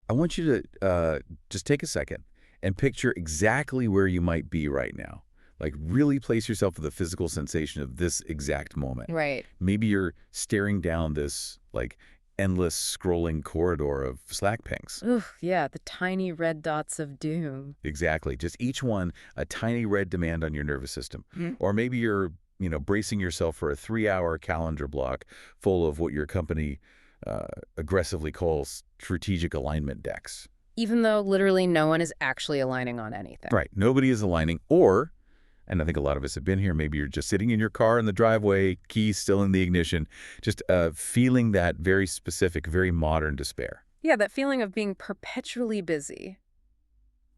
I want you to just take a second and picture exactly where you might be right now. Like, really place yourself with the physical sensation of this exact moment. Right. Maybe you're staring down this, like, endless scrolling corridor of Slack pings. Ooh, yeah, the tiny red dots of doom. Exactly. Just each one a tiny red demand on your nervous system. Mm. Or maybe you're, bracing yourself for a 3-hour calendar block full of what your company aggressively calls strategic alignment decks. Even though literally no one is actually aligning on anything. Right. Nobody is aligning. Or, and I think a lot of us have been here, maybe you're just sitting in your car in the driveway, keys still in the ignition, just feeling that very specific, very modern despair. Yeah, that feeling of being perpetually busy,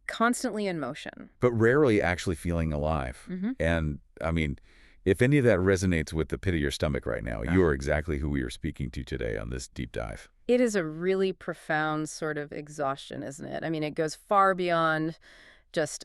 constantly in motion. But rarely actually feeling alive. Hmm. And, I mean, if any of that resonates with the pit of your stomach right now, you are exactly who we are speaking to today on this deep dive. It is a really profound sort of exhaustion, isn't it? I mean, it goes far beyond just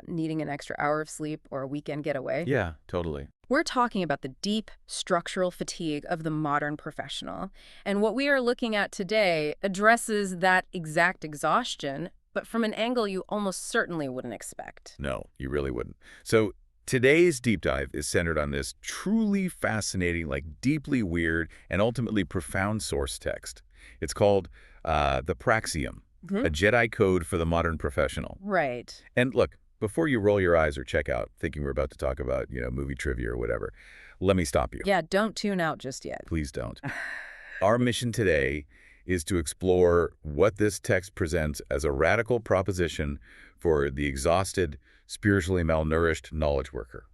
needing an extra hour of sleep or a weekend getaway. Yeah, totally. We're talking about the deep structural fatigue of the modern professional. And what we are looking at today addresses that exact exhaustion, but from an angle you almost certainly wouldn't expect. No, you really wouldn't. So today's deep dive is centered on this truly fascinating, like deeply weird, and ultimately profound source text. It's called the Praxium, Mhm. a Jedi code for the modern professional. Right. And look, before you roll your eyes or check out, thinking we're about to talk about, movie trivia or whatever, let me stop you. Yeah, don't tune out just yet. Please don't. Our mission today is to explore what this text presents as a radical proposition for the exhausted, spiritually malnourished knowledge worker.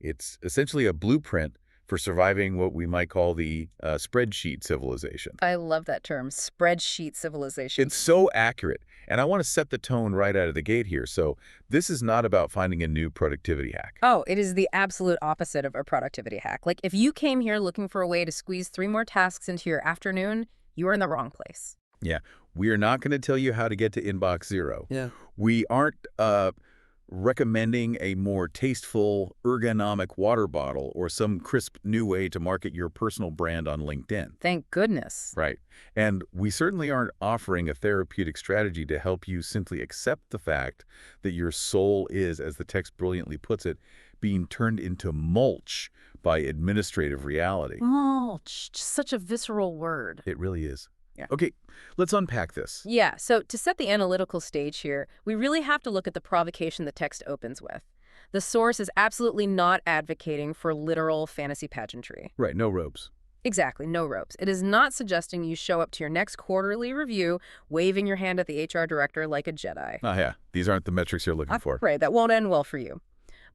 It's essentially a blueprint for surviving what we might call the spreadsheet civilization. I love that term, spreadsheet civilization. It's so accurate, and I want to set the tone right out of the gate here. So this is not about finding a new productivity hack. Oh, it is the absolute opposite of a productivity hack. Like, if you came here looking for a way to squeeze 3 more tasks into your afternoon, you are in the wrong place. Yeah, we are not going to tell you how to get to inbox zero. Yeah. We aren't recommending a more tasteful, ergonomic water bottle or some crisp new way to market your personal brand on LinkedIn. Thank goodness. Right. And we certainly aren't offering a therapeutic strategy to help you simply accept the fact that your soul is, as the text brilliantly puts it, being turned into mulch by administrative reality. Oh, such a visceral word. It really is. Yeah. Okay, let's unpack this. Yeah, so to set the analytical stage here, we really have to look at the provocation the text opens with. The source is absolutely not advocating for literal fantasy pageantry. Right, no robes. Exactly, no ropes. It is not suggesting you show up to your next quarterly review waving your hand at the HR director like a Jedi. Ah, yeah, these aren't the metrics you're looking for. Right, that won't end well for you.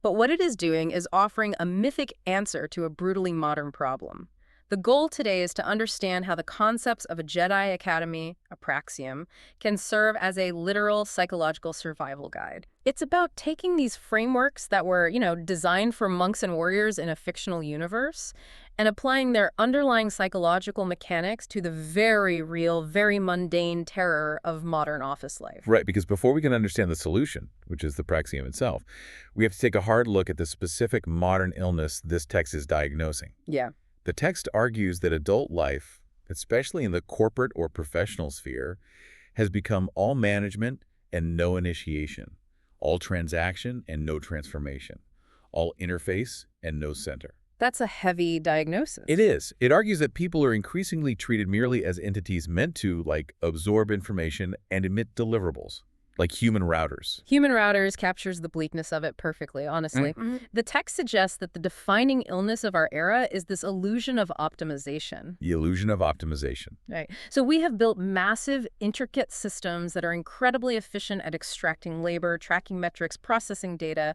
But what it is doing is offering a mythic answer to a brutally modern problem. The goal today is to understand how the concepts of a Jedi Academy, a praxium, can serve as a literal psychological survival guide. It's about taking these frameworks that were, designed for monks and warriors in a fictional universe and applying their underlying psychological mechanics to the very real, very mundane terror of modern office life. Right, because before we can understand the solution, which is the praxium itself, we have to take a hard look at the specific modern illness this text is diagnosing. Yeah. The text argues that adult life, especially in the corporate or professional sphere, has become all management and no initiation, all transaction and no transformation, all interface and no center. That's a heavy diagnosis. It is. It argues that people are increasingly treated merely as entities meant to, like, absorb information and emit deliverables, like human routers. Human routers captures the bleakness of it perfectly, honestly. The text suggests that the defining illness of our era is this illusion of optimization. The illusion of optimization. Right. So we have built massive, intricate systems that are incredibly efficient at extracting labor, tracking metrics, processing data,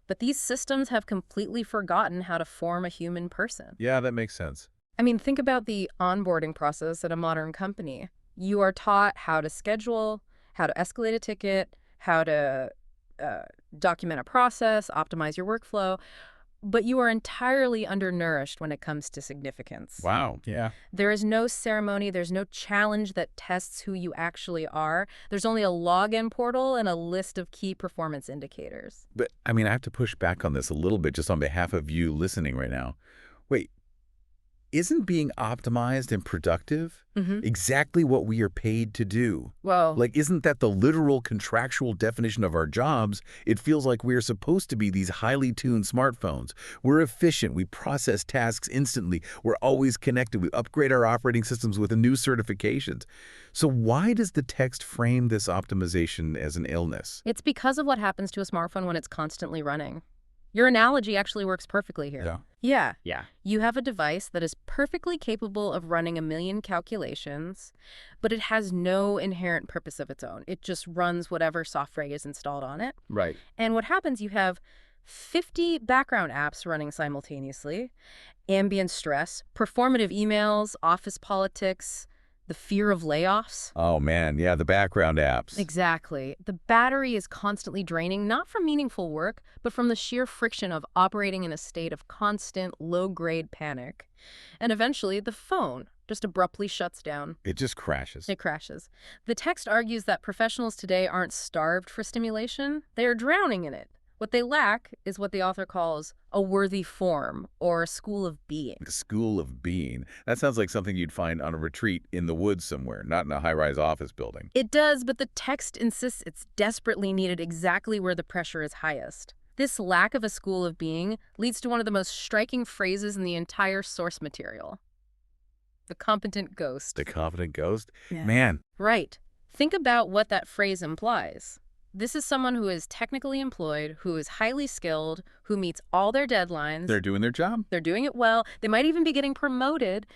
but these systems have completely forgotten how to form a human person. Yeah, that makes sense. I mean, think about the onboarding process at a modern company. You are taught how to schedule, how to escalate a ticket, how to document a process, optimize your workflow, but you are entirely undernourished when it comes to significance. Wow. Yeah. There is no ceremony, there's no challenge that tests who you actually are. There's only a login portal and a list of key performance indicators. But, I have to push back on this a little bit just on behalf of you listening right now. Wait, isn't being optimized and productive exactly what we are paid to do? Whoa. Like, isn't that the literal contractual definition of our jobs? It feels like we're supposed to be these highly tuned smartphones. We're efficient. We process tasks instantly. We're always connected. We upgrade our operating systems with new certifications. So why does the text frame this optimization as an illness? It's because of what happens to a smartphone when it's constantly running. Your analogy actually works perfectly here. Yeah. You have a device that is perfectly capable of running a million calculations, but it has no inherent purpose of its own. It just runs whatever software is installed on it. Right. And what happens, you have 50 background apps running simultaneously, ambient stress, performative emails, office politics, the fear of layoffs. Oh, man. Yeah, the background apps. Exactly. The battery is constantly draining, not from meaningful work, but from the sheer friction of operating in a state of constant, low-grade panic. And eventually, the phone just abruptly shuts down. It just crashes. It crashes. The text argues that professionals today aren't starved for stimulation. They are drowning in it. What they lack is what the author calls a worthy form, or a school of being. The school of being. That sounds like something you'd find on a retreat in the woods somewhere, not in a high-rise office building. It does, but the text insists it's desperately needed exactly where the pressure is highest. This lack of a school of being leads to one of the most striking phrases in the entire source material. The competent ghost. The confident ghost? Yeah. Man. Right. Think about what that phrase implies. This is someone who is technically employed, who is highly skilled, who meets all their deadlines. They're doing their job. They're doing it well. They might even be getting promoted,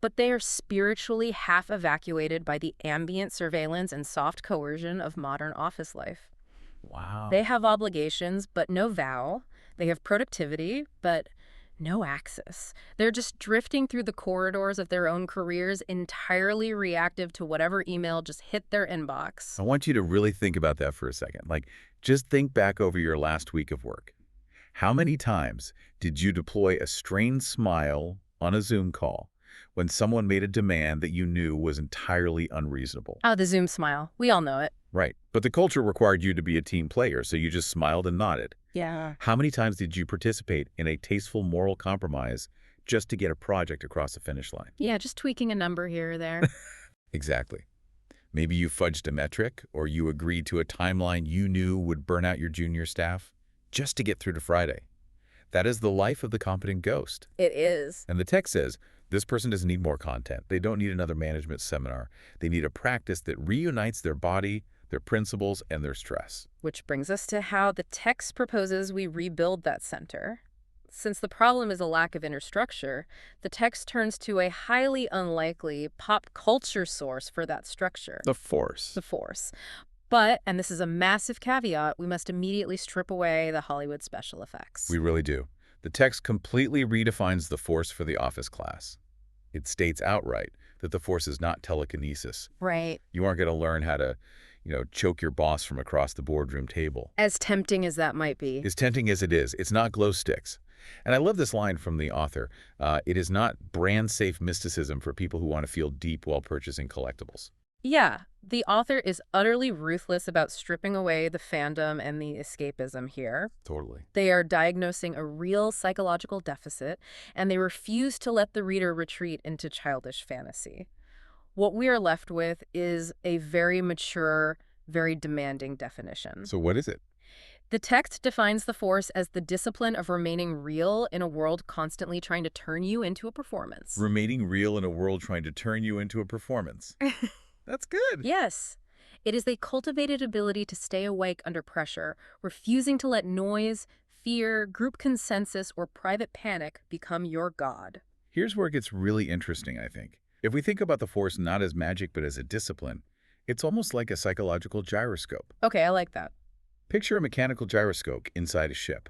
but they are spiritually half evacuated by the ambient surveillance and soft coercion of modern office life. Wow. They have obligations, but no vow. They have productivity, but no access. They're just drifting through the corridors of their own careers, entirely reactive to whatever email just hit their inbox. I want you to really think about that for a second. Like, just think back over your last week of work. How many times did you deploy a strained smile on a Zoom call when someone made a demand that you knew was entirely unreasonable? Oh, the Zoom smile. We all know it. Right. But the culture required you to be a team player, so you just smiled and nodded. Yeah. How many times did you participate in a tasteful moral compromise just to get a project across the finish line? Yeah, just tweaking a number here or there. Exactly. Maybe you fudged a metric, or you agreed to a timeline you knew would burn out your junior staff just to get through to Friday. That is the life of the competent ghost. It is. And the text says, this person doesn't need more content. They don't need another management seminar. They need a practice that reunites their body, their principles, and their stress. Which brings us to how the text proposes we rebuild that center. Since the problem is a lack of inner structure, the text turns to a highly unlikely pop culture source for that structure. The force. The force. But, and this is a massive caveat, we must immediately strip away the Hollywood special effects. We really do. The text completely redefines the force for the office class. It states outright that the force is not telekinesis. Right. You aren't going to learn how to, choke your boss from across the boardroom table. As tempting as that might be. As tempting as it is, it's not glow sticks. And I love this line from the author. It is not brand-safe mysticism for people who want to feel deep while purchasing collectibles. Yeah, the author is utterly ruthless about stripping away the fandom and the escapism here. Totally. They are diagnosing a real psychological deficit, and they refuse to let the reader retreat into childish fantasy. What we are left with is a very mature, very demanding definition. So what is it? The text defines the force as the discipline of remaining real in a world constantly trying to turn you into a performance. Remaining real in a world trying to turn you into a performance. That's good. Yes. It is a cultivated ability to stay awake under pressure, refusing to let noise, fear, group consensus, or private panic become your god. Here's where it gets really interesting, I think. If we think about the force not as magic but as a discipline, it's almost like a psychological gyroscope. Okay, I like that. Picture a mechanical gyroscope inside a ship.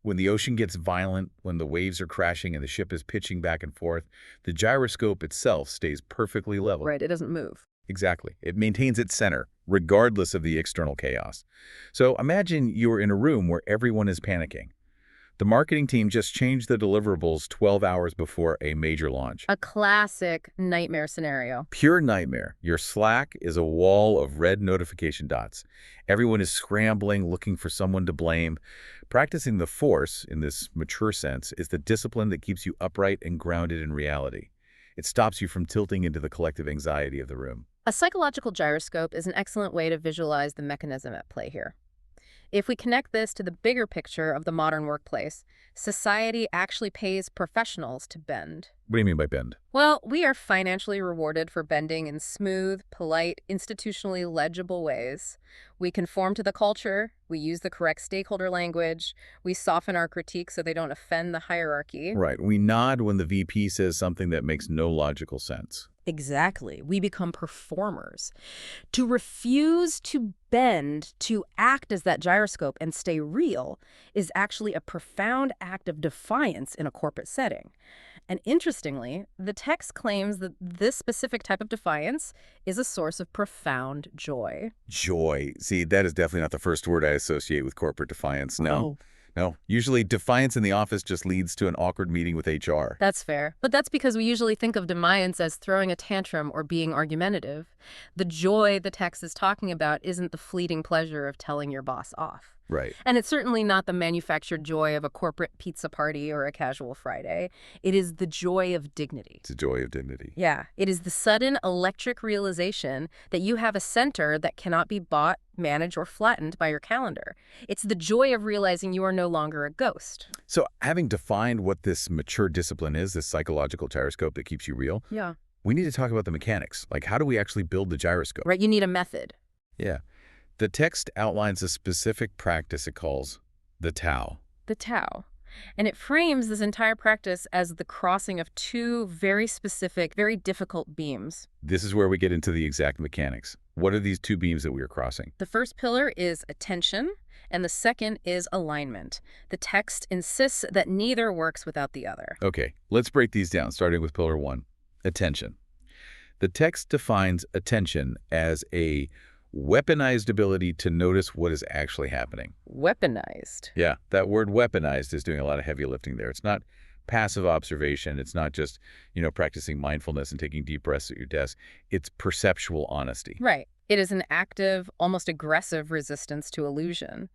When the ocean gets violent, when the waves are crashing and the ship is pitching back and forth, the gyroscope itself stays perfectly level. Right, it doesn't move. Exactly. It maintains its center, regardless of the external chaos. So imagine you're in a room where everyone is panicking. The marketing team just changed the deliverables 12 hours before a major launch. A classic nightmare scenario. Pure nightmare. Your Slack is a wall of red notification dots. Everyone is scrambling, looking for someone to blame. Practicing the force, in this mature sense, is the discipline that keeps you upright and grounded in reality. It stops you from tilting into the collective anxiety of the room. A psychological gyroscope is an excellent way to visualize the mechanism at play here. If we connect this to the bigger picture of the modern workplace, society actually pays professionals to bend. What do you mean by bend? Well, we are financially rewarded for bending in smooth, polite, institutionally legible ways. We conform to the culture, we use the correct stakeholder language, we soften our critiques so they don't offend the hierarchy. Right. We nod when the VP says something that makes no logical sense. Exactly. We become performers. To refuse to bend, to act as that gyroscope and stay real, is actually a profound act of defiance in a corporate setting. And interestingly, the text claims that this specific type of defiance is a source of profound joy. Joy. See, that is definitely not the first word I associate with corporate defiance. No. Oh. No. Usually defiance in the office just leads to an awkward meeting with HR. That's fair. But that's because we usually think of defiance as throwing a tantrum or being argumentative. The joy the text is talking about isn't the fleeting pleasure of telling your boss off. Right. And it's certainly not the manufactured joy of a corporate pizza party or a casual Friday. It is the joy of dignity. It's a joy of dignity. Yeah, it is the sudden electric realization that you have a center that cannot be bought, managed, or flattened by your calendar. It's the joy of realizing you are no longer a ghost. So having defined what this mature discipline is, this psychological gyroscope that keeps you real, Yeah. we need to talk about the mechanics. Like, how do we actually build the gyroscope? Right, you need a method. Yeah. The text outlines a specific practice it calls the Tao. The Tao. And it frames this entire practice as the crossing of two very specific, very difficult beams. This is where we get into the exact mechanics. What are these two beams that we are crossing? The first pillar is attention, and the second is alignment. The text insists that neither works without the other. Okay, let's break these down, starting with pillar 1, attention. The text defines attention as a weaponized ability to notice what is actually happening. Weaponized. Yeah, that word weaponized is doing a lot of heavy lifting there. It's not passive observation. It's not just, practicing mindfulness and taking deep breaths at your desk. It's perceptual honesty. Right. It is an active, almost aggressive resistance to illusion.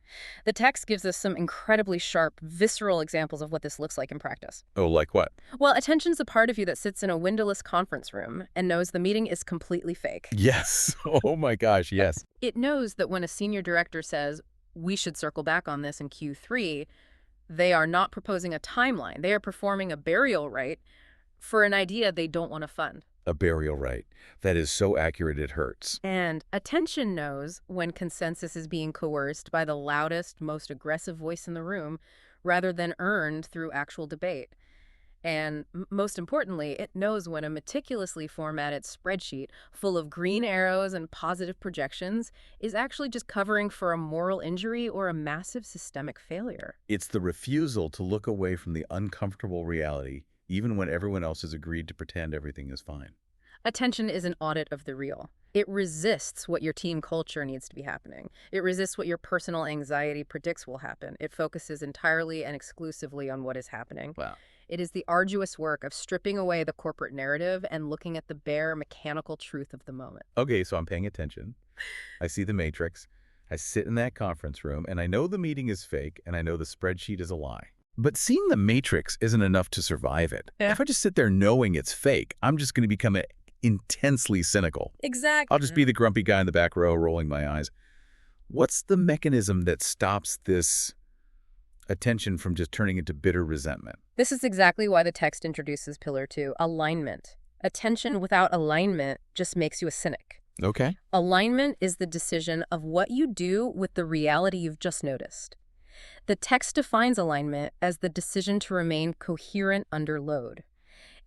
The text gives us some incredibly sharp, visceral examples of what this looks like in practice. Oh, like what? Well, attention's a part of you that sits in a windowless conference room and knows the meeting is completely fake. Yes. Oh my gosh, yes. It knows that when a senior director says, we should circle back on this in Q3, they are not proposing a timeline. They are performing a burial rite for an idea they don't want to fund. A burial rite. That is so accurate it hurts. And attention knows when consensus is being coerced by the loudest, most aggressive voice in the room rather than earned through actual debate. And most importantly, it knows when a meticulously formatted spreadsheet full of green arrows and positive projections is actually just covering for a moral injury or a massive systemic failure. It's the refusal to look away from the uncomfortable reality, even when everyone else has agreed to pretend everything is fine. Attention is an audit of the real. It resists what your team culture needs to be happening. It resists what your personal anxiety predicts will happen. It focuses entirely and exclusively on what is happening. Wow. It is the arduous work of stripping away the corporate narrative and looking at the bare, mechanical truth of the moment. Okay, so I'm paying attention. I see the matrix. I sit in that conference room, and I know the meeting is fake, and I know the spreadsheet is a lie. But seeing the matrix isn't enough to survive it. Yeah. If I just sit there knowing it's fake, I'm just going to become intensely cynical. Exactly. I'll just be the grumpy guy in the back row rolling my eyes. What's the mechanism that stops this attention from just turning into bitter resentment? This is exactly why the text introduces Pillar 2, alignment. Attention without alignment just makes you a cynic. Okay. Alignment is the decision of what you do with the reality you've just noticed. The text defines alignment as the decision to remain coherent under load.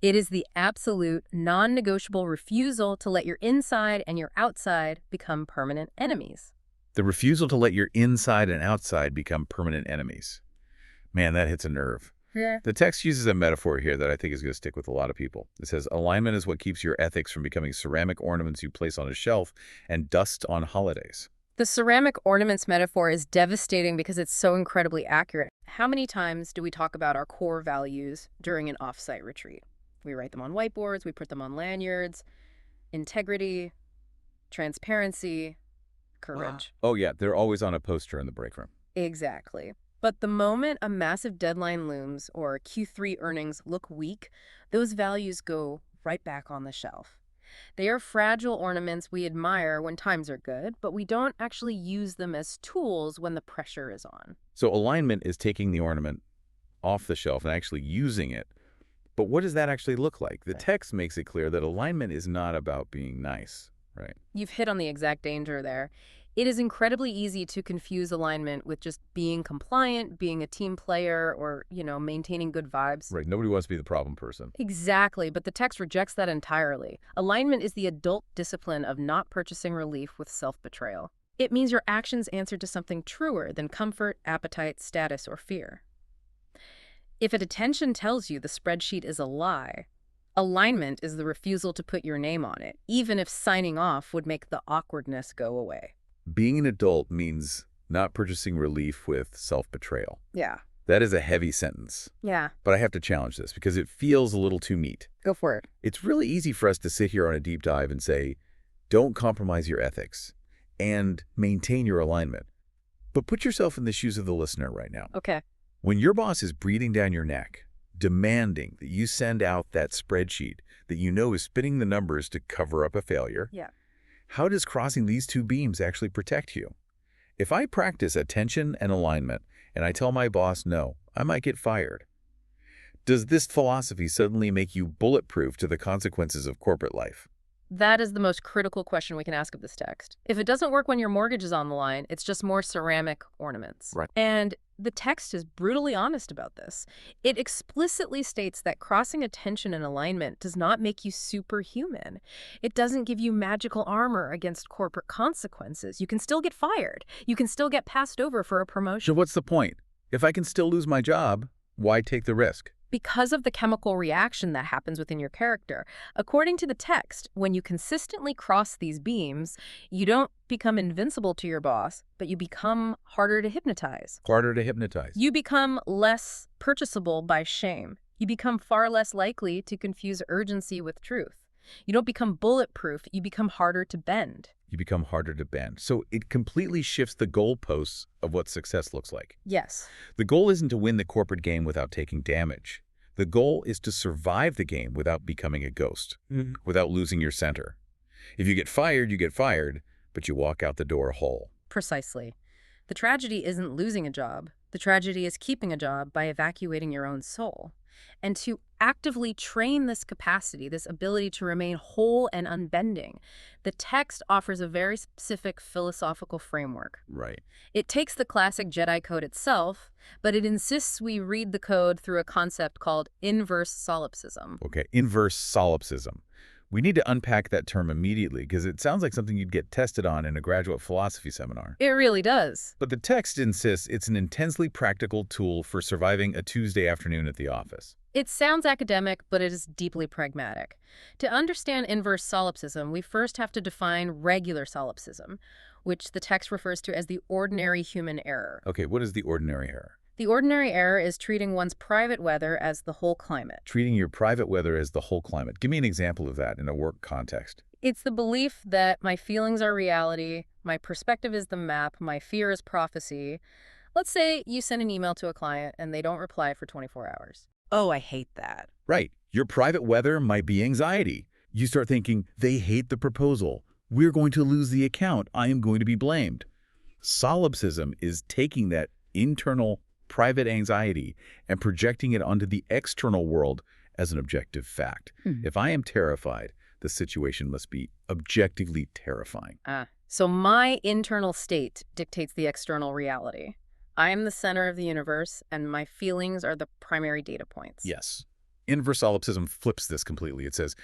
It is the absolute, non-negotiable refusal to let your inside and your outside become permanent enemies. The refusal to let your inside and outside become permanent enemies. Man, that hits a nerve. Yeah. The text uses a metaphor here that I think is going to stick with a lot of people. It says, alignment is what keeps your ethics from becoming ceramic ornaments you place on a shelf and dust on holidays. The ceramic ornaments metaphor is devastating because it's so incredibly accurate. How many times do we talk about our core values during an offsite retreat? We write them on whiteboards, we put them on lanyards. Integrity, transparency, courage. Oh, yeah, they're always on a poster in the break room. Exactly. But the moment a massive deadline looms or Q3 earnings look weak, those values go right back on the shelf. They are fragile ornaments we admire when times are good, but we don't actually use them as tools when the pressure is on. So alignment is taking the ornament off the shelf and actually using it. But what does that actually look like? The text makes it clear that alignment is not about being nice, right? You've hit on the exact danger there. It is incredibly easy to confuse alignment with just being compliant, being a team player, or, maintaining good vibes. Right, nobody wants to be the problem person. Exactly, but the text rejects that entirely. Alignment is the adult discipline of not purchasing relief with self-betrayal. It means your actions answer to something truer than comfort, appetite, status, or fear. If attention tells you the spreadsheet is a lie, alignment is the refusal to put your name on it, even if signing off would make the awkwardness go away. Being an adult means not purchasing relief with self-betrayal. Yeah. That is a heavy sentence. Yeah. But I have to challenge this because it feels a little too neat. Go for it. It's really easy for us to sit here on a deep dive and say, don't compromise your ethics and maintain your alignment. But put yourself in the shoes of the listener right now. Okay. When your boss is breathing down your neck, demanding that you send out that spreadsheet that you know is spinning the numbers to cover up a failure, Yeah. how does crossing these two beams actually protect you? If I practice attention and alignment and I tell my boss no, I might get fired. Does this philosophy suddenly make you bulletproof to the consequences of corporate life? That is the most critical question we can ask of this text. If it doesn't work when your mortgage is on the line, it's just more ceramic ornaments. Right. And the text is brutally honest about this. It explicitly states that crossing attention and alignment does not make you superhuman. It doesn't give you magical armor against corporate consequences. You can still get fired. You can still get passed over for a So promotion. what's the point? If I can still lose my job, why take the risk? Because of the chemical reaction that happens within your character. According to the text, when you consistently cross these beams, you don't become invincible to your boss, but you become harder to hypnotize. Harder to hypnotize. You become less purchasable by shame. You become far less likely to confuse urgency with truth. You don't become bulletproof, you become harder to bend. You become harder to bend. So it completely shifts the goalposts of what success looks like. Yes. The goal isn't to win the corporate game without taking damage. The goal is to survive the game without becoming a ghost, without losing your center. If you get fired, but you walk out the door whole. Precisely. The tragedy isn't losing a job. The tragedy is keeping a job by evacuating your own soul. And to actively train this capacity, this ability to remain whole and unbending, the text offers a very specific philosophical framework. Right. It takes the classic Jedi code itself, but it insists we read the code through a concept called inverse solipsism. Okay, inverse solipsism. We need to unpack that term immediately because it sounds like something you'd get tested on in a graduate philosophy seminar. It really does. But the text insists it's an intensely practical tool for surviving a Tuesday afternoon at the office. It sounds academic, but it is deeply pragmatic. To understand inverse solipsism, we first have to define regular solipsism, which the text refers to as the ordinary human error. Okay, what is the ordinary error? The ordinary error is treating one's private weather as the whole climate. Treating your private weather as the whole climate. Give me an example of that in a work context. It's the belief that my feelings are reality, my perspective is the map, my fear is prophecy. Let's say you send an email to a client and they don't reply for 24 hours. Oh, I hate that. Right. Your private weather might be anxiety. You start thinking, they hate the proposal. We're going to lose the account. I am going to be blamed. Solipsism is taking that internal private anxiety and projecting it onto the external world as an objective fact. If I am terrified, the situation must be objectively terrifying. So my internal state dictates the external reality. I am the center of the universe, and my feelings are the primary data points. Yes. Inverse solipsism flips this completely. It says,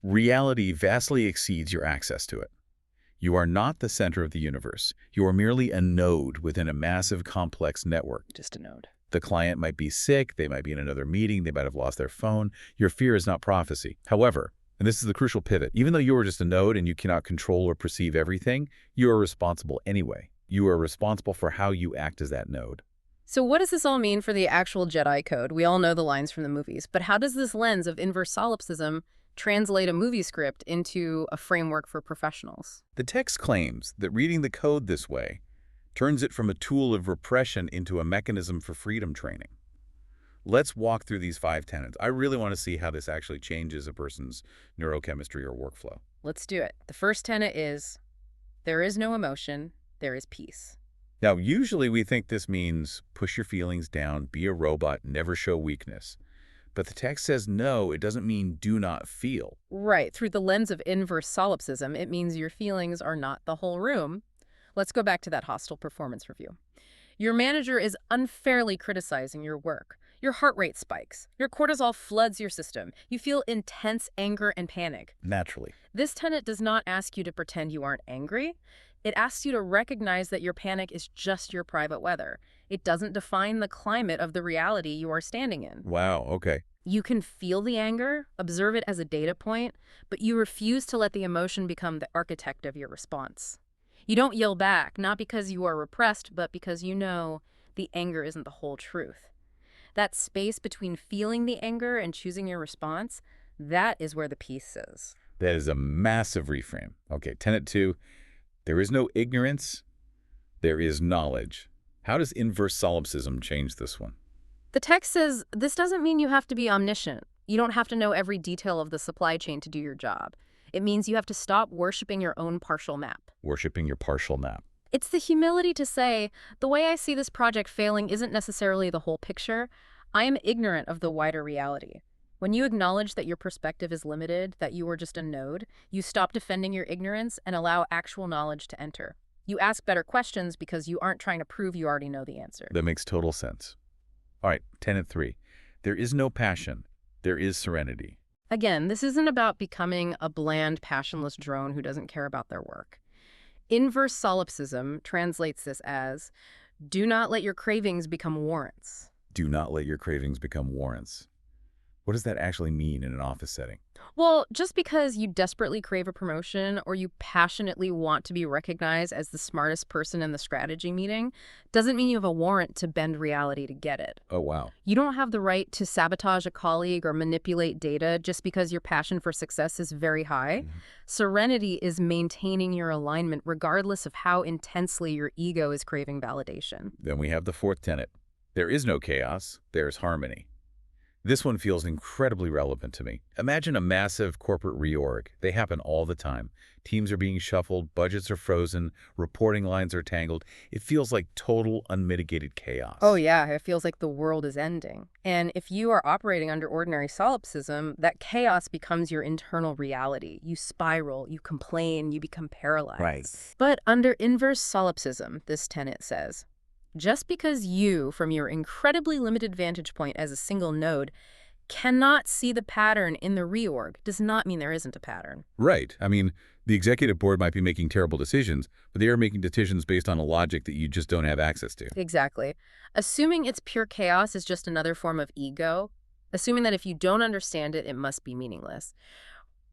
reality vastly exceeds your access to it. You are not the center of the universe. You are merely a node within a massive, complex network. Just a node. The client might be sick, they might be in another meeting, they might have lost their phone. Your fear is not prophecy. However, And this is the crucial pivot. Even though you are just a node and you cannot control or perceive everything, you are responsible anyway. You are responsible for how you act as that node. So what does this all mean for the actual Jedi Code? We all know the lines from the movies, but how does this lens of inverse solipsism translate a movie script into a framework for professionals? The text claims that reading the code this way turns it from a tool of repression into a mechanism for freedom training. Let's walk through these 5 tenets. I really want to see how this actually changes a person's neurochemistry or workflow. Let's do it. The first tenet is, there is no emotion, there is peace. Now, usually we think this means push your feelings down, be a robot, never show weakness. But the text says no, it doesn't mean do not feel. Right. Through the lens of inverse solipsism, it means your feelings are not the whole room. Let's go back to that hostile performance review. Your manager is unfairly criticizing your work. Your heart rate spikes. Your cortisol floods your system. You feel intense anger and panic. Naturally. This tenet does not ask you to pretend you aren't angry. It asks you to recognize that your panic is just your private weather. It doesn't define the climate of the reality you are standing in. Wow, okay. You can feel the anger, observe it as a data point, but you refuse to let the emotion become the architect of your response. You don't yell back, not because you are repressed, but because you know the anger isn't the whole truth. That space between feeling the anger and choosing your response, that is where the peace is. That is a massive reframe. Okay, tenet 2, there is no ignorance, there is knowledge. How does inverse solipsism change this one? The text says this doesn't mean you have to be omniscient. You don't have to know every detail of the supply chain to do your job. It means you have to stop worshiping your own partial map. Worshipping your partial map. It's the humility to say, the way I see this project failing isn't necessarily the whole picture. I am ignorant of the wider reality. When you acknowledge that your perspective is limited, that you are just a node, you stop defending your ignorance and allow actual knowledge to enter. You ask better questions because you aren't trying to prove you already know the answer. That makes total sense. All right, tenet 3, there is no passion, there is serenity. Again, this isn't about becoming a bland, passionless drone who doesn't care about their work. Inverse solipsism translates this as, do not let your cravings become warrants. Do not let your cravings become warrants. What does that actually mean in an office setting? Well, just because you desperately crave a promotion or you passionately want to be recognized as the smartest person in the strategy meeting doesn't mean you have a warrant to bend reality to get it. Oh, wow. You don't have the right to sabotage a colleague or manipulate data just because your passion for success is very high. Serenity is maintaining your alignment regardless of how intensely your ego is craving validation. Then we have the 4th tenet. There is no chaos, there's harmony. This one feels incredibly relevant to me. Imagine a massive corporate reorg. They happen all the time. Teams are being shuffled, budgets are frozen, reporting lines are tangled. It feels like total unmitigated chaos. Oh yeah, it feels like the world is ending. And if you are operating under ordinary solipsism, that chaos becomes your internal reality. You spiral, you complain, you become paralyzed. Right. But under inverse solipsism, this tenet says, just because you, from your incredibly limited vantage point as a single node, cannot see the pattern in the reorg does not mean there isn't a pattern. Right. I mean, the executive board might be making terrible decisions, but they are making decisions based on a logic that you just don't have access to. Exactly. Assuming it's pure chaos is just another form of ego. Assuming that if you don't understand it, it must be meaningless.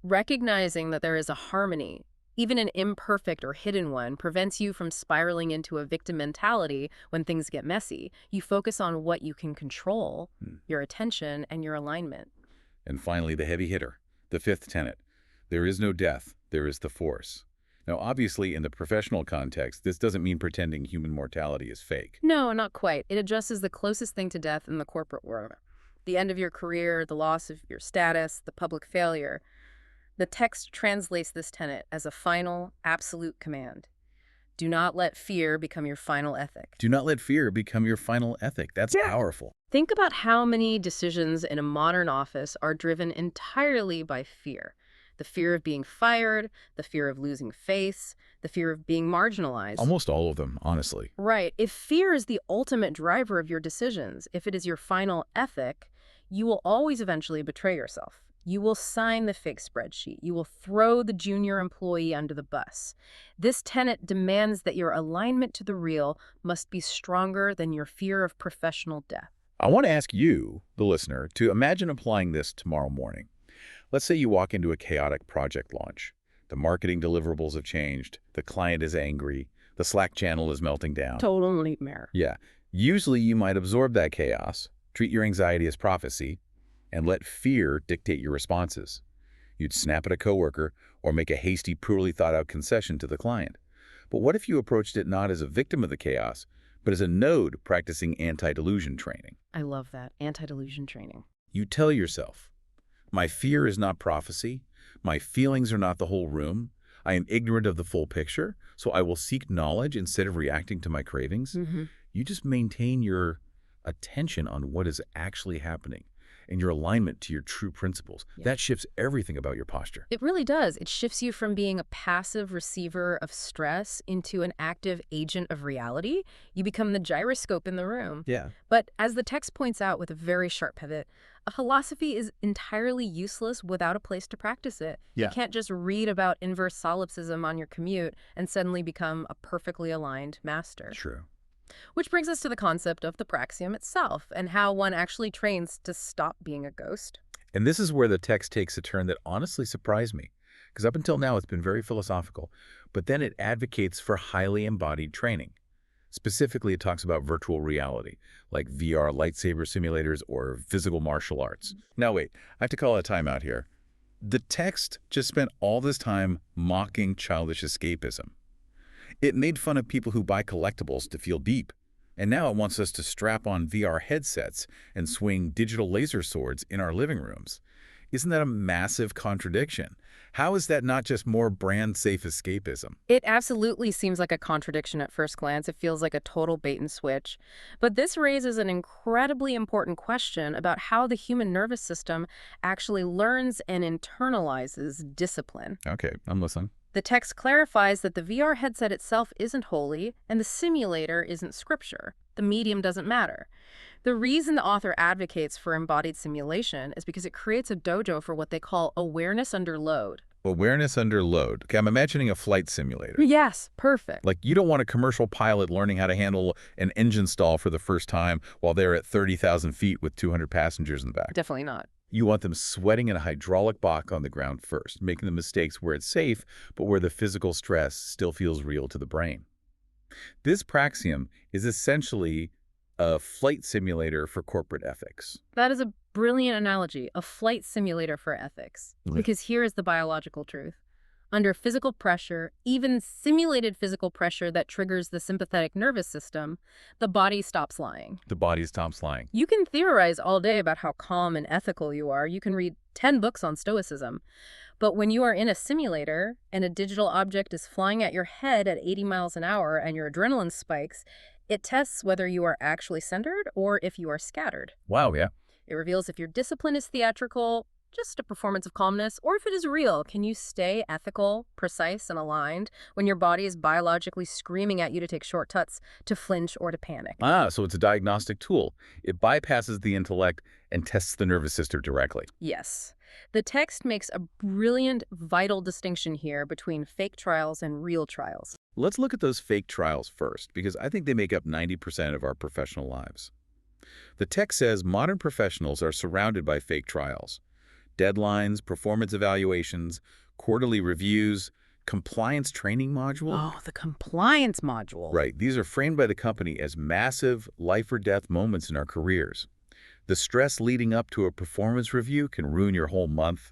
Recognizing that there is a harmony, even an imperfect or hidden one, prevents you from spiraling into a victim mentality when things get messy. You focus on what you can control, your attention, and your alignment. And finally, the heavy hitter, the 5th tenet. There is no death, there is the force. Now, obviously, in the professional context, this doesn't mean pretending human mortality is fake. No, not quite. It addresses the closest thing to death in the corporate world. The end of your career, the loss of your status, the public failure. The text translates this tenet as a final, absolute command. Do not let fear become your final ethic. Do not let fear become your final ethic. That's powerful. Think about how many decisions in a modern office are driven entirely by fear. The fear of being fired, the fear of losing face, the fear of being marginalized. Almost all of them, honestly. Right. If fear is the ultimate driver of your decisions, if it is your final ethic, you will always eventually betray yourself. You will sign the fake spreadsheet. You will throw the junior employee under the bus. This tenet demands that your alignment to the real must be stronger than your fear of professional death. I want to ask you, the listener, to imagine applying this tomorrow morning. Let's say you walk into a chaotic project launch. The marketing deliverables have changed, the client is angry, the Slack channel is melting down. Total nightmare. Yeah. Usually you might absorb that chaos, treat your anxiety as prophecy, and let fear dictate your responses. You'd snap at a coworker or make a hasty, poorly thought-out concession to the client. But what if you approached it not as a victim of the chaos, but as a node practicing anti-delusion training? I love that. Anti-delusion training. You tell yourself, my fear is not prophecy, my feelings are not the whole room, I am ignorant of the full picture, so I will seek knowledge instead of reacting to my cravings. You just maintain your attention on what is actually happening and your alignment to your true principles. Yeah. That shifts everything about your posture. It really does. It shifts you from being a passive receiver of stress into an active agent of reality. You become the gyroscope in the room. Yeah. But as the text points out with a very sharp pivot, a philosophy is entirely useless without a place to practice it. Yeah. You can't just read about inverse solipsism on your commute and suddenly become a perfectly aligned master. True. Which brings us to the concept of the praxium itself and how one actually trains to stop being a ghost. And this is where the text takes a turn that honestly surprised me, because up until now it's been very philosophical, but then it advocates for highly embodied training. Specifically, it talks about virtual reality, like VR lightsaber simulators or physical martial arts. Now wait, I have to call a timeout here. The text just spent all this time mocking childish escapism. It made fun of people who buy collectibles to feel deep, and now it wants us to strap on VR headsets and swing digital laser swords in our living rooms. Isn't that a massive contradiction? How is that not just more brand-safe escapism? It absolutely seems like a contradiction at first glance. It feels like a total bait and switch. But this raises an incredibly important question about how the human nervous system actually learns and internalizes discipline. Okay, I'm listening. The text clarifies that the VR headset itself isn't holy and the simulator isn't scripture. The medium doesn't matter. The reason the author advocates for embodied simulation is because it creates a dojo for what they call awareness under load. Awareness under load. Okay, I'm imagining a flight simulator. Yes, perfect. Like, you don't want a commercial pilot learning how to handle an engine stall for the first time while they're at 30,000 feet with 200 passengers in the back. Definitely not. You want them sweating in a hydraulic box on the ground first, making the mistakes where it's safe, but where the physical stress still feels real to the brain. This praxium is essentially a flight simulator for corporate ethics. That is a brilliant analogy, a flight simulator for ethics. Yeah. Because here is the biological truth. Under physical pressure, even simulated physical pressure that triggers the sympathetic nervous system, the body stops lying. The body stops lying. You can theorize all day about how calm and ethical you are. You can read 10 books on stoicism. But when you are in a simulator and a digital object is flying at your head at 80 miles an hour and your adrenaline spikes, it tests whether you are actually centered or if you are scattered. Wow, yeah. It reveals if your discipline is theatrical, just a performance of calmness, or if it is real. Can you stay ethical, precise, and aligned when your body is biologically screaming at you to take shortcuts, to flinch, or to panic? So it's a diagnostic tool. It bypasses the intellect and tests the nervous system directly. Yes. The text makes a brilliant, vital distinction here between fake trials and real trials. Let's look at those fake trials first, because I think they make up 90% of our professional lives. The text says modern professionals are surrounded by fake trials. Deadlines, performance evaluations, quarterly reviews, compliance training module. Oh, the compliance module. Right. These are framed by the company as massive life or death moments in our careers. The stress leading up to a performance review can ruin your whole month.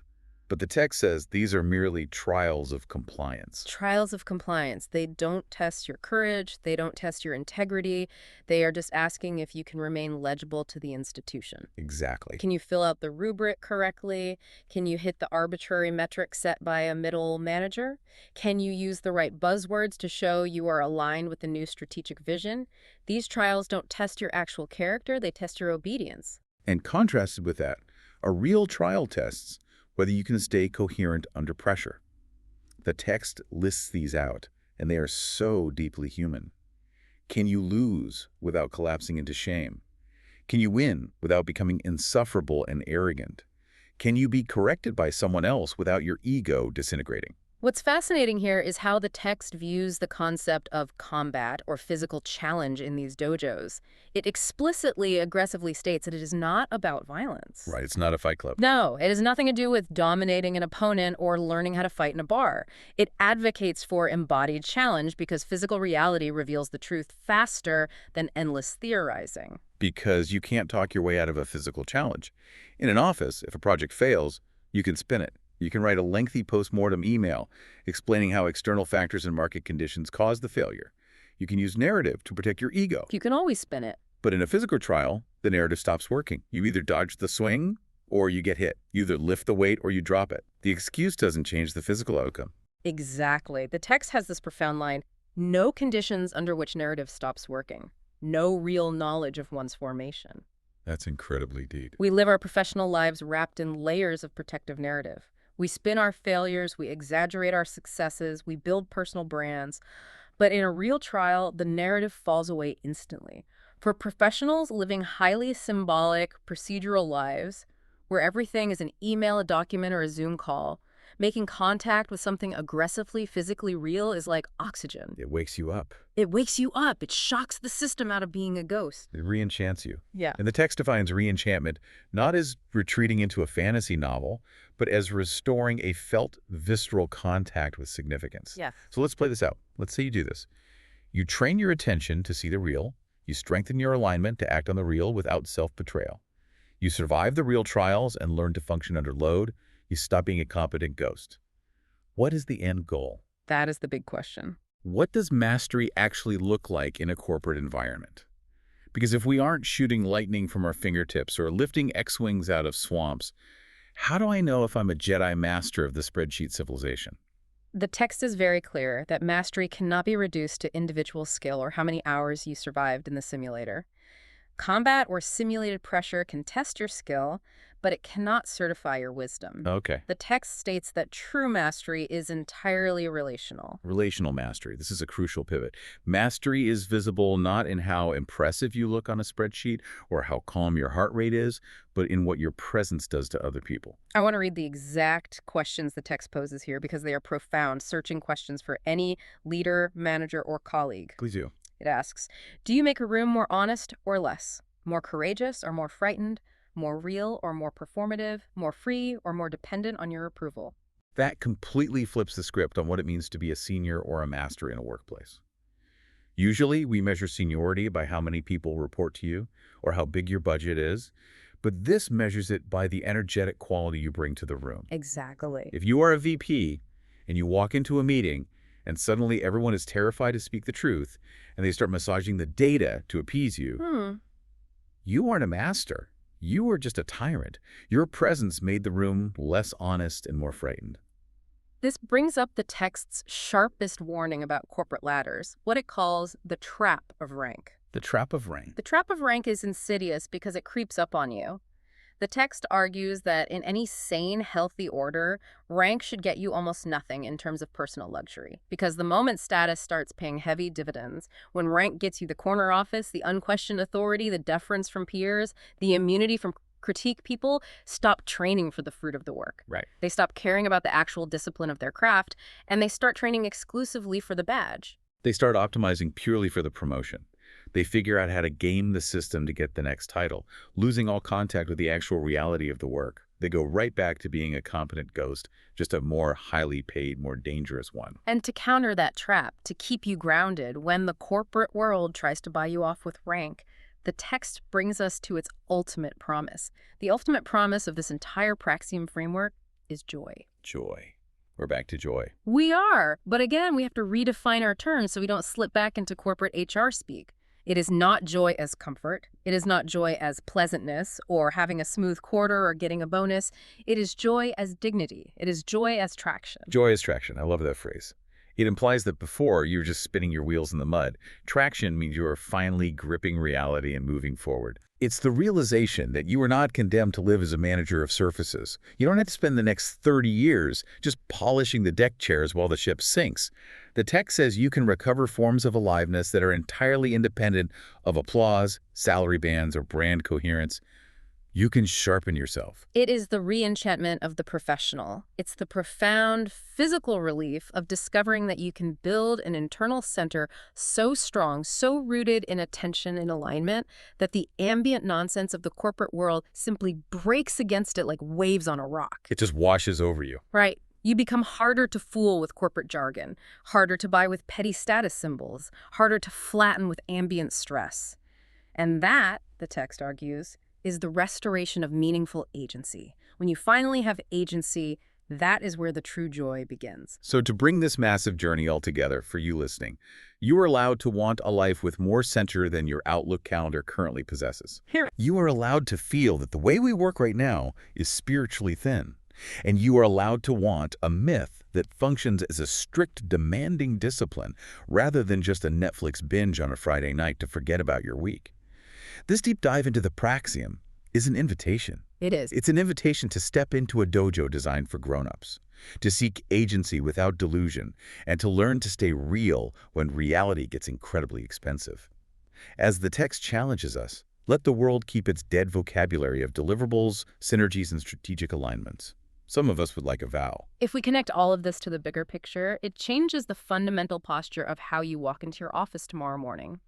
But the text says these are merely trials of compliance. Trials of compliance. They don't test your courage. They don't test your integrity. They are just asking if you can remain legible to the institution. Exactly. Can you fill out the rubric correctly? Can you hit the arbitrary metric set by a middle manager? Can you use the right buzzwords to show you are aligned with the new strategic vision? These trials don't test your actual character. They test your obedience. And contrasted with that are real trial tests whether you can stay coherent under pressure. The text lists these out, and they are so deeply human. Can you lose without collapsing into shame? Can you win without becoming insufferable and arrogant? Can you be corrected by someone else without your ego disintegrating? What's fascinating here is how the text views the concept of combat or physical challenge in these dojos. It explicitly, aggressively states that it is not about violence. Right, it's not a fight club. No, it has nothing to do with dominating an opponent or learning how to fight in a bar. It advocates for embodied challenge because physical reality reveals the truth faster than endless theorizing. Because you can't talk your way out of a physical challenge. In an office, if a project fails, you can spin it. You can write a lengthy post-mortem email explaining how external factors and market conditions caused the failure. You can use narrative to protect your ego. You can always spin it. But in a physical trial, the narrative stops working. You either dodge the swing or you get hit. You either lift the weight or you drop it. The excuse doesn't change the physical outcome. Exactly. The text has this profound line, no conditions under which narrative stops working. No real knowledge of one's formation. That's incredibly deep. We live our professional lives wrapped in layers of protective narrative. We spin our failures, we exaggerate our successes, we build personal brands. But in a real trial, the narrative falls away instantly. For professionals living highly symbolic, procedural lives, where everything is an email, a document, or a Zoom call, making contact with something aggressively, physically real is like oxygen. It wakes you up. It wakes you up. It shocks the system out of being a ghost. It re-enchants you. Yeah. And the text defines re-enchantment not as retreating into a fantasy novel, but as restoring a felt, visceral contact with significance. Yeah. So let's play this out. Let's say you do this. You train your attention to see the real. You strengthen your alignment to act on the real without self-betrayal. You survive the real trials and learn to function under load. You stop being a competent ghost. What is the end goal? That is the big question. What does mastery actually look like in a corporate environment? Because if we aren't shooting lightning from our fingertips or lifting X-wings out of swamps, how do I know if I'm a Jedi master of the spreadsheet civilization? The text is very clear that mastery cannot be reduced to individual skill or how many hours you survived in the simulator. Combat or simulated pressure can test your skill, but it cannot certify your wisdom. Okay. The text states that true mastery is entirely relational. Relational mastery. This is a crucial pivot. Mastery is visible not in how impressive you look on a spreadsheet or how calm your heart rate is, but in what your presence does to other people. I want to read the exact questions the text poses here because they are profound, searching questions for any leader, manager, or colleague. Please do. It asks, do you make a room more honest or less? More courageous or more frightened? More real or more performative? More free or more dependent on your approval? That completely flips the script on what it means to be a senior or a master in a workplace. Usually, we measure seniority by how many people report to you or how big your budget is, but this measures it by the energetic quality you bring to the room. Exactly. If you are a VP and you walk into a meeting and suddenly everyone is terrified to speak the truth and they start massaging the data to appease you, you aren't a master. You are just a tyrant. Your presence made the room less honest and more frightened. This brings up the text's sharpest warning about corporate ladders, what it calls the trap of rank. The trap of rank. The trap of rank is insidious because it creeps up on you. The text argues that in any sane, healthy order, rank should get you almost nothing in terms of personal luxury, because the moment status starts paying heavy dividends, when rank gets you the corner office, the unquestioned authority, the deference from peers, the immunity from critique, people stop training for the fruit of the work. Right. They stop caring about the actual discipline of their craft, and they start training exclusively for the badge. They start optimizing purely for the promotion. They figure out how to game the system to get the next title, losing all contact with the actual reality of the work. They go right back to being a competent ghost, just a more highly paid, more dangerous one. And to counter that trap, to keep you grounded when the corporate world tries to buy you off with rank, the text brings us to its ultimate promise. The ultimate promise of this entire Praxium framework is joy. Joy. We're back to joy. We are, but again, we have to redefine our terms so we don't slip back into corporate HR speak. It is not joy as comfort. It is not joy as pleasantness or having a smooth quarter or getting a bonus. It is joy as dignity. It is joy as traction. Joy is traction. I love that phrase. It implies that before, you were just spinning your wheels in the mud. Traction means you are finally gripping reality and moving forward. It's the realization that you are not condemned to live as a manager of surfaces. You don't have to spend the next 30 years just polishing the deck chairs while the ship sinks. The text says you can recover forms of aliveness that are entirely independent of applause, salary bands, or brand coherence. You can sharpen yourself. It is the re-enchantment of the professional. It's the profound physical relief of discovering that you can build an internal center so strong, so rooted in attention and alignment, that the ambient nonsense of the corporate world simply breaks against it like waves on a rock. It just washes over you. Right. You become harder to fool with corporate jargon, harder to buy with petty status symbols, harder to flatten with ambient stress. And that, the text argues, is the restoration of meaningful agency. When you finally have agency, that is where the true joy begins. So to bring this massive journey all together for you listening, you are allowed to want a life with more center than your Outlook calendar currently possesses. Here. You are allowed to feel that the way we work right now is spiritually thin. And you are allowed to want a myth that functions as a strict, demanding discipline rather than just a Netflix binge on a Friday night to forget about your week. This deep dive into the praxium is an invitation. It is. It's an invitation to step into a dojo designed for grown-ups, to seek agency without delusion, and to learn to stay real when reality gets incredibly expensive. As the text challenges us, let the world keep its dead vocabulary of deliverables, synergies, and strategic alignments. Some of us would like a vow. If we connect all of this to the bigger picture, it changes the fundamental posture of how you walk into your office tomorrow morning.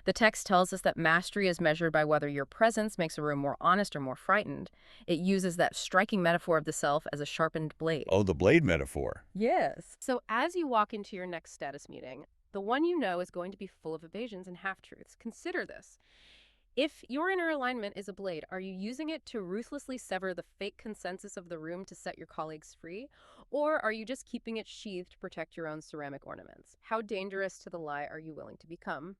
The text tells us that mastery is measured by whether your presence makes a room more honest or more frightened. It uses that striking metaphor of the self as a sharpened blade. Oh, the blade metaphor. Yes. So as you walk into your next status meeting, the one you know is going to be full of evasions and half-truths. Consider this. If your inner alignment is a blade, are you using it to ruthlessly sever the fake consensus of the room to set your colleagues free? Or are you just keeping it sheathed to protect your own ceramic ornaments? How dangerous to the lie are you willing to become?